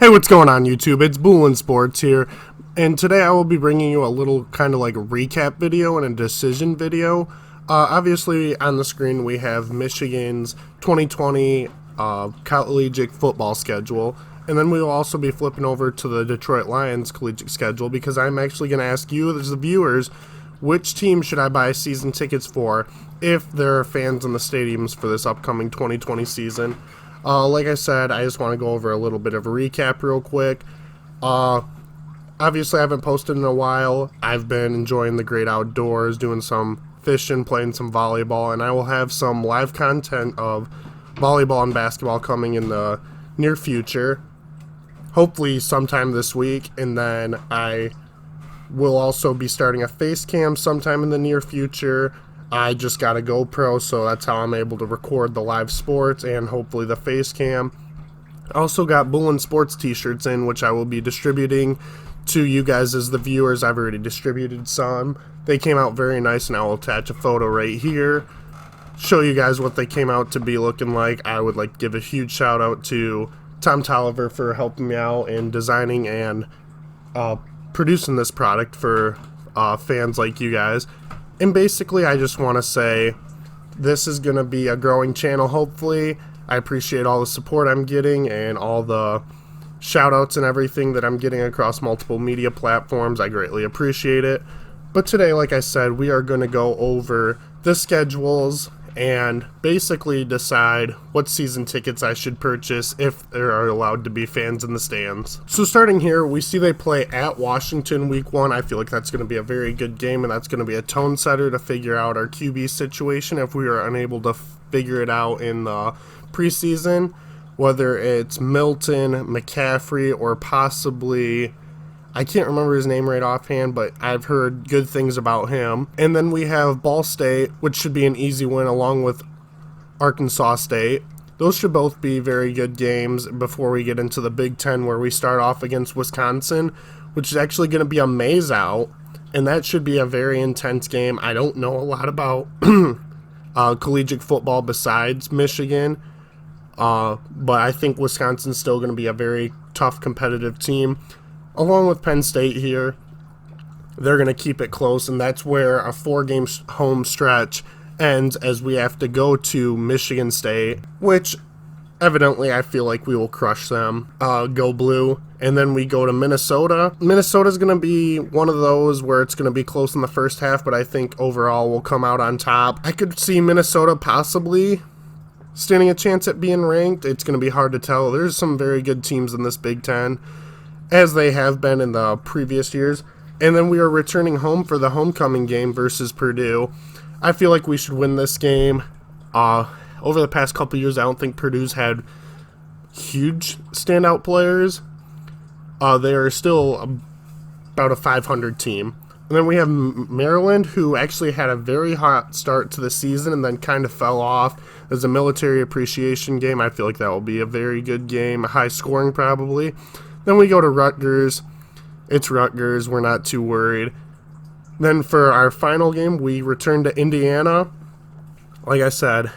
Hey, what's going on YouTube? It's BooLin Sports here, and today I will be bringing you a little kind of like a recap video and a decision video. Obviously on the screen we have Michigan's 2020 collegiate football schedule, and then we will also be flipping over to the Detroit Lions collegiate schedule because I'm actually going to ask you as the viewers, which team should I buy season tickets for if there are fans in the stadiums for this upcoming 2020 season. Like I said, I just want to go over a little bit of a recap real quick. Obviously I haven't posted in a while. I've been enjoying the great outdoors, doing some fishing, playing some volleyball, and I will have some live content of volleyball and basketball coming in the near future. Hopefully sometime this week, and then I will also be starting a face cam sometime in the near future. I just got a GoPro, so that's how I'm able to record the live sports and hopefully the face cam. I also got BooLin Sports t-shirts in, which I will be distributing to you guys as the viewers. I've already distributed some. They came out very nice, and I will attach a photo right here, show you guys what they came out to be looking like. I would like to give a huge shout out to Tom Tolliver for helping me out in designing and producing this product for fans like you guys. And basically, I just want to say this is going to be a growing channel, hopefully. I appreciate all the support I'm getting and all the shout-outs and everything that I'm getting across multiple media platforms. I greatly appreciate it. But today, like I said, we are going to go over the schedules and basically decide what season tickets I should purchase if there are allowed to be fans in the stands. So starting here, we see they play at Washington week 1. I feel like that's going to be a very good game, and that's going to be a tone setter to figure out our QB situation if we are unable to figure it out in the preseason, whether it's Milton, McCaffrey, or possibly, I can't remember his name right offhand, but I've heard good things about him. And then we have Ball State, which should be an easy win, along with Arkansas State. Those should both be very good games before we get into the Big Ten, where we start off against Wisconsin, which is actually going to be a maze out, and that should be a very intense game. I don't know a lot about collegiate football besides Michigan, but I think Wisconsin's still going to be a very tough competitive team. Along with Penn State here, they're going to keep it close, and that's where a 4-game home stretch ends, as we have to go to Michigan State, which evidently I feel like we will crush them. Go Blue. And then we go to Minnesota. Minnesota's going to be one of those where it's going to be close in the first half, but I think overall we'll come out on top. I could see Minnesota possibly standing a chance at being ranked. It's going to be hard to tell. There's some very good teams in this Big Ten, as they have been in the previous years. And then we are returning home for the homecoming game versus Purdue. I feel like we should win this game. Over the past couple years, I don't think Purdue's had huge standout players. They are still about a 500 team. And then we have Maryland, who actually had a very hot start to the season and then kind of fell off. As a military appreciation game, I feel like that will be a very good game, high scoring probably. Then we go to Rutgers. It's Rutgers. We're not too worried. Then for our final game, we return to Indiana. Like I said,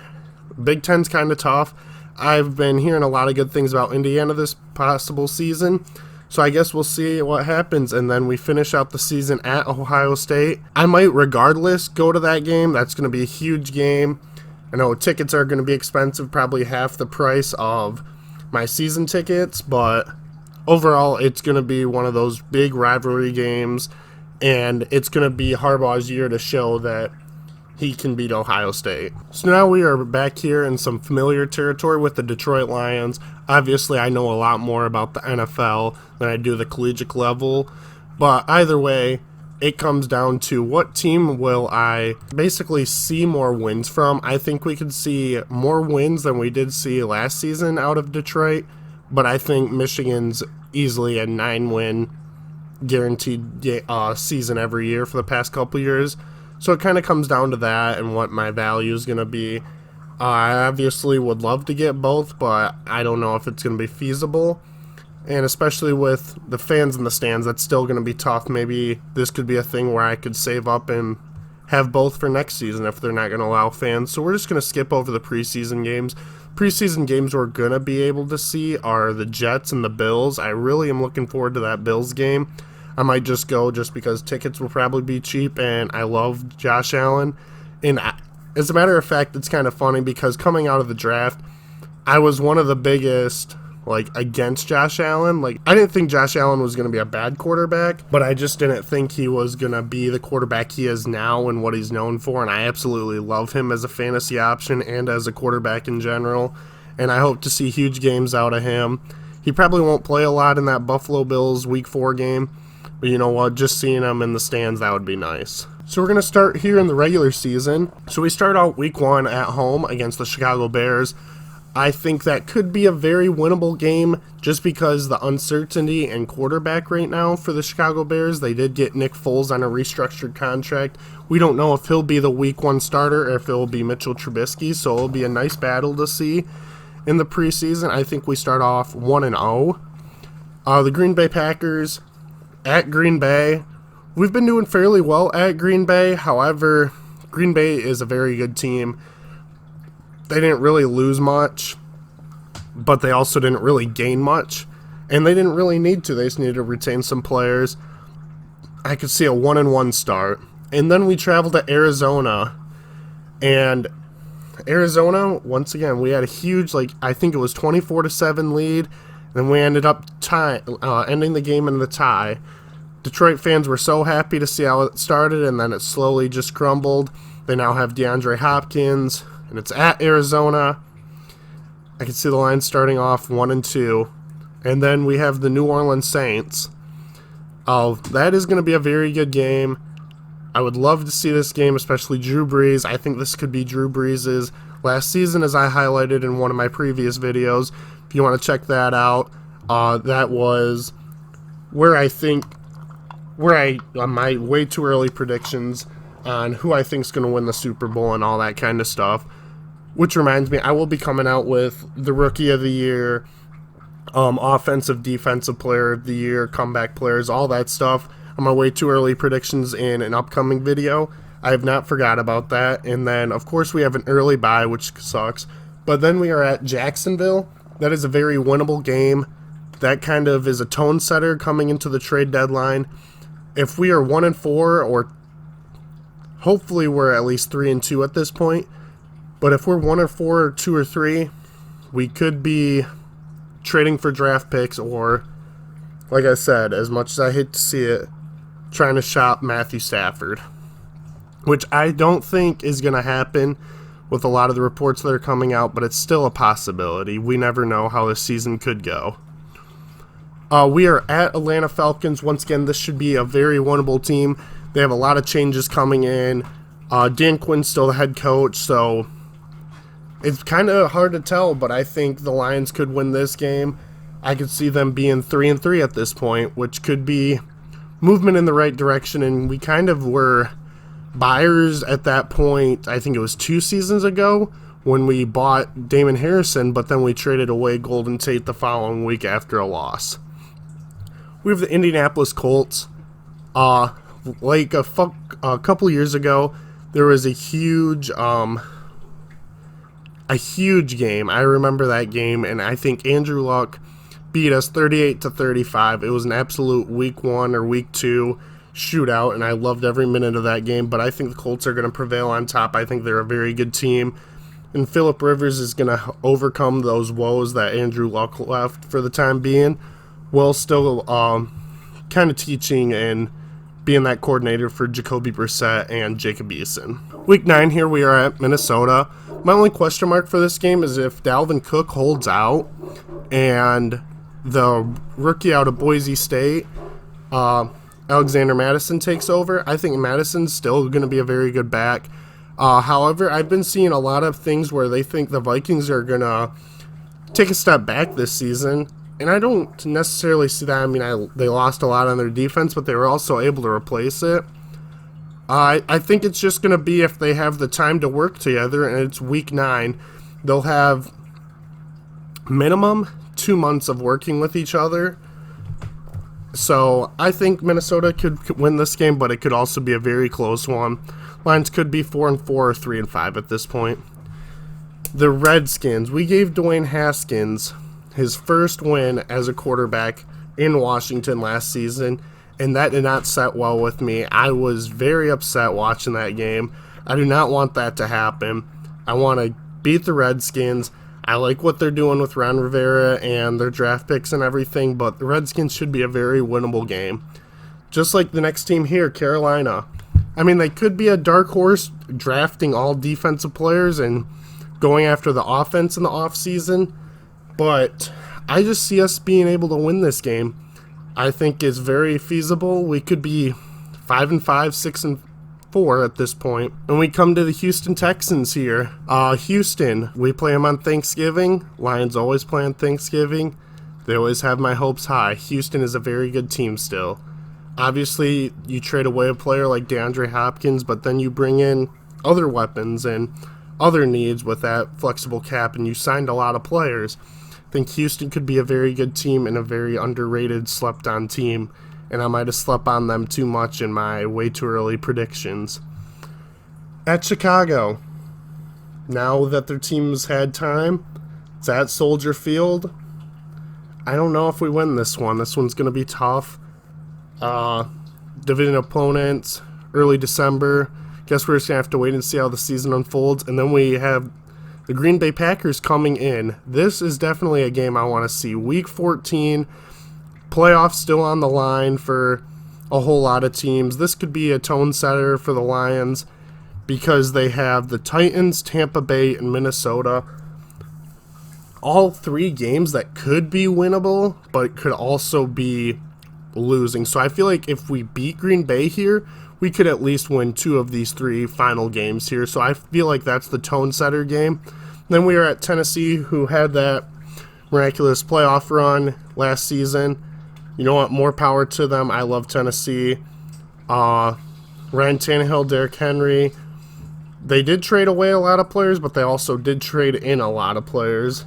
Big Ten's kind of tough. I've been hearing a lot of good things about Indiana this possible season, so I guess we'll see what happens. And then we finish out the season at Ohio State. I might regardless go to that game. That's going to be a huge game. I know tickets are going to be expensive, probably half the price of my season tickets, but overall, it's going to be one of those big rivalry games, and it's going to be Harbaugh's year to show that he can beat Ohio State. So now we are back here in some familiar territory with the Detroit Lions. Obviously, I know a lot more about the NFL than I do the collegiate level, but either way, it comes down to what team will I basically see more wins from. I think we could see more wins than we did see last season out of Detroit, but I think Michigan's easily a 9-win guaranteed season every year for the past couple years. So it kind of comes down to that and what my value is going to be. I obviously would love to get both, but I don't know if it's going to be feasible. And especially with the fans in the stands, that's still going to be tough. Maybe this could be a thing where I could save up and have both for next season if they're not going to allow fans. So we're just going to skip over the preseason games. preseason games we're going to be able to see are the Jets and the Bills. I really am looking forward to that Bills game. I might just go just because tickets will probably be cheap, and I love Josh Allen. And as a matter of fact, it's kind of funny because coming out of the draft, I was one of the biggest against Josh Allen. I didn't think Josh Allen was going to be a bad quarterback, but I just didn't think he was going to be the quarterback he is now and what he's known for, and I absolutely love him as a fantasy option and as a quarterback in general, and I hope to see huge games out of him. He probably won't play a lot in that Buffalo Bills Week 4 game, but you know what, just seeing him in the stands, that would be nice. So we're going to start here in the regular season. So we start out Week 1 at home against the Chicago Bears. I think that could be a very winnable game just because the uncertainty in quarterback right now for the Chicago Bears. They did get Nick Foles on a restructured contract. We don't know if he'll be the Week 1 starter or if it'll be Mitchell Trubisky, so it'll be a nice battle to see in the preseason. I think we start off 1-0. The Green Bay Packers at Green Bay. We've been doing fairly well at Green Bay. However, Green Bay is a very good team. They didn't really lose much, but they also didn't really gain much, and they didn't really need to. They just needed to retain some players. I could see a 1-1 start. And then we traveled to Arizona, and Arizona, once again, we had a huge, I think it was 24-7 lead, and we ended up ending the game in the tie. Detroit fans were so happy to see how it started, and then it slowly just crumbled. They now have DeAndre Hopkins, and it's at Arizona. I can see the line starting off 1-2. And then we have the New Orleans Saints. That is going to be a very good game. I would love to see this game, especially Drew Brees. I think this could be Drew Brees' last season, as I highlighted in one of my previous videos. If you want to check that out, that was where my way too early predictions on who I think is going to win the Super Bowl and all that kind of stuff. Which reminds me, I will be coming out with the Rookie of the Year, Offensive, Defensive Player of the Year, Comeback Players, all that stuff on my way too early predictions in an upcoming video. I have not forgot about that. And then, of course, we have an early bye, which sucks. But then we are at Jacksonville. That is a very winnable game. That kind of is a tone setter coming into the trade deadline. If we are 1-4, or hopefully we're at least 3-2 at this point, but if we're 1-4 or 2 or 3, we could be trading for draft picks, or, like I said, as much as I hate to see it, trying to shop Matthew Stafford, which I don't think is going to happen with a lot of the reports that are coming out, but it's still a possibility. We never know how this season could go. We are at Atlanta Falcons. Once again, this should be a very winnable team. They have a lot of changes coming in. Dan Quinn's still the head coach, so it's kind of hard to tell, but I think the Lions could win this game. I could see them being 3-3 at this point, which could be movement in the right direction, and we kind of were buyers at that point. I think it was 2 seasons ago when we bought Damon Harrison, but then we traded away Golden Tate the following week after a loss. We have the Indianapolis Colts. A couple years ago, there was a huge game. I remember that game, and I think Andrew Luck beat us 38-35. It was an absolute Week 1 or Week 2 shootout, and I loved every minute of that game, but I think the Colts are going to prevail on top. I think they're a very good team, and Phillip Rivers is going to overcome those woes that Andrew Luck left for the time being, while still kind of teaching and being that coordinator for Jacoby Brissett and Jacob Eason. Week 9 here, we are at Minnesota. My only question mark for this game is if Dalvin Cook holds out and the rookie out of Boise State, Alexander Madison, takes over. I think Madison's still going to be a very good back. However, I've been seeing a lot of things where they think the Vikings are going to take a step back this season, and I don't necessarily see that. I mean, they lost a lot on their defense, but they were also able to replace it. I think it's just going to be if they have the time to work together, and it's Week 9, they'll have minimum 2 months of working with each other. So I think Minnesota could win this game, but it could also be a very close one. Lions could be 4-4 or 3-5 at this point. The Redskins. We gave Dwayne Haskins his first win as a quarterback in Washington last season, and that did not set well with me. I was very upset watching that game. I do not want that to happen. I want to beat the Redskins. I like what they're doing with Ron Rivera and their draft picks and everything, but the Redskins should be a very winnable game. Just like the next team here, Carolina. I mean, they could be a dark horse drafting all defensive players and going after the offense in the offseason, but I just see us being able to win this game. I think it's very feasible. We could be 5-5, 6-4 at this point. And we come to the Houston Texans here. Houston, we play them on Thanksgiving. Lions always play on Thanksgiving. They always have my hopes high. Houston is a very good team still. Obviously, you trade away a player like DeAndre Hopkins, but then you bring in other weapons and other needs with that flexible cap, and you signed a lot of players. I think Houston could be a very good team and a very underrated, slept-on team, and I might have slept on them too much in my way too early predictions. At Chicago, now that their team's had time, it's at Soldier Field. I don't know if we win this one. This one's going to be tough. Division opponents, early December. Guess we're just going to have to wait and see how the season unfolds. And then we have the Green Bay Packers coming in. This is definitely a game I want to see. Week 14, playoffs still on the line for a whole lot of teams. This could be a tone setter for the Lions because they have the Titans, Tampa Bay, and Minnesota. All three games that could be winnable, but could also be losing. So I feel like if we beat Green Bay here, we could at least win 2 of these 3 final games here. So I feel like that's the tone setter game. Then we are at Tennessee, who had that miraculous playoff run last season. You know what? More power to them. I love Tennessee. Ryan Tannehill, Derrick Henry. They did trade away a lot of players, but they also did trade in a lot of players.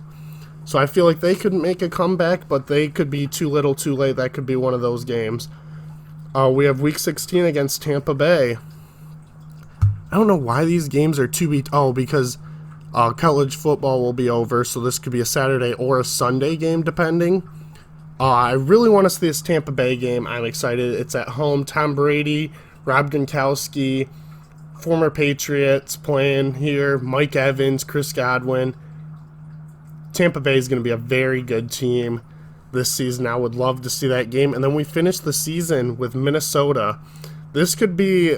So I feel like they could make a comeback, but they could be too little too late. That could be one of those games. We have Week 16 against Tampa Bay. I don't know why these games are because college football will be over, so this could be a Saturday or a Sunday game, depending. I really want to see this Tampa Bay game. I'm excited. It's at home. Tom Brady, Rob Gronkowski, former Patriots playing here, Mike Evans, Chris Godwin. Tampa Bay is going to be a very good team this season. I would love to see that game. And then we finish the season with Minnesota. This could be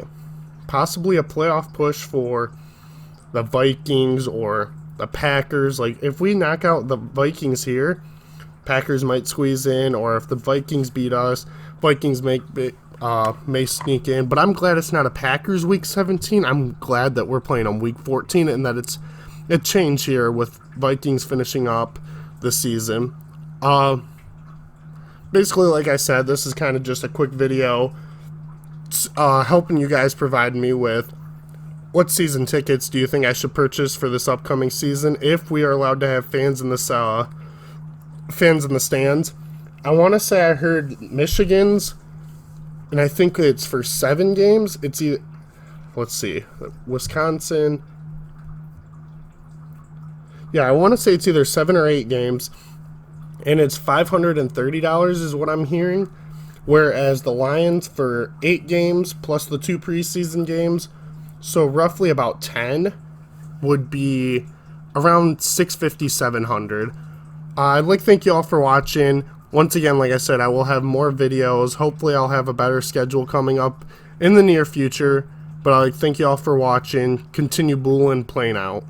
possibly a playoff push for the Vikings or the Packers. Like, if we knock out the Vikings here, Packers might squeeze in, or if the Vikings beat us, Vikings may sneak in. But I'm glad it's not a Packers Week 17. I'm glad that we're playing on Week 14 and that it's a change here with Vikings finishing up the season. Basically, like I said, this is kind of just a quick video helping you guys provide me with what season tickets do you think I should purchase for this upcoming season if we are allowed to have fans in the stands. I want to say I heard Michigan's, and I think it's for 7 games. It's either, let's see, Wisconsin. Yeah, I want to say it's either 7 or 8 games, and it's $530 is what I'm hearing, whereas the Lions for 8 games plus the 2 preseason games, so roughly about 10, would be around $650, $700. I'd like to thank you all for watching. Once again, like I said, I will have more videos. Hopefully I'll have a better schedule coming up in the near future, but I'd like to thank you all for watching. Continue BooLin playing out.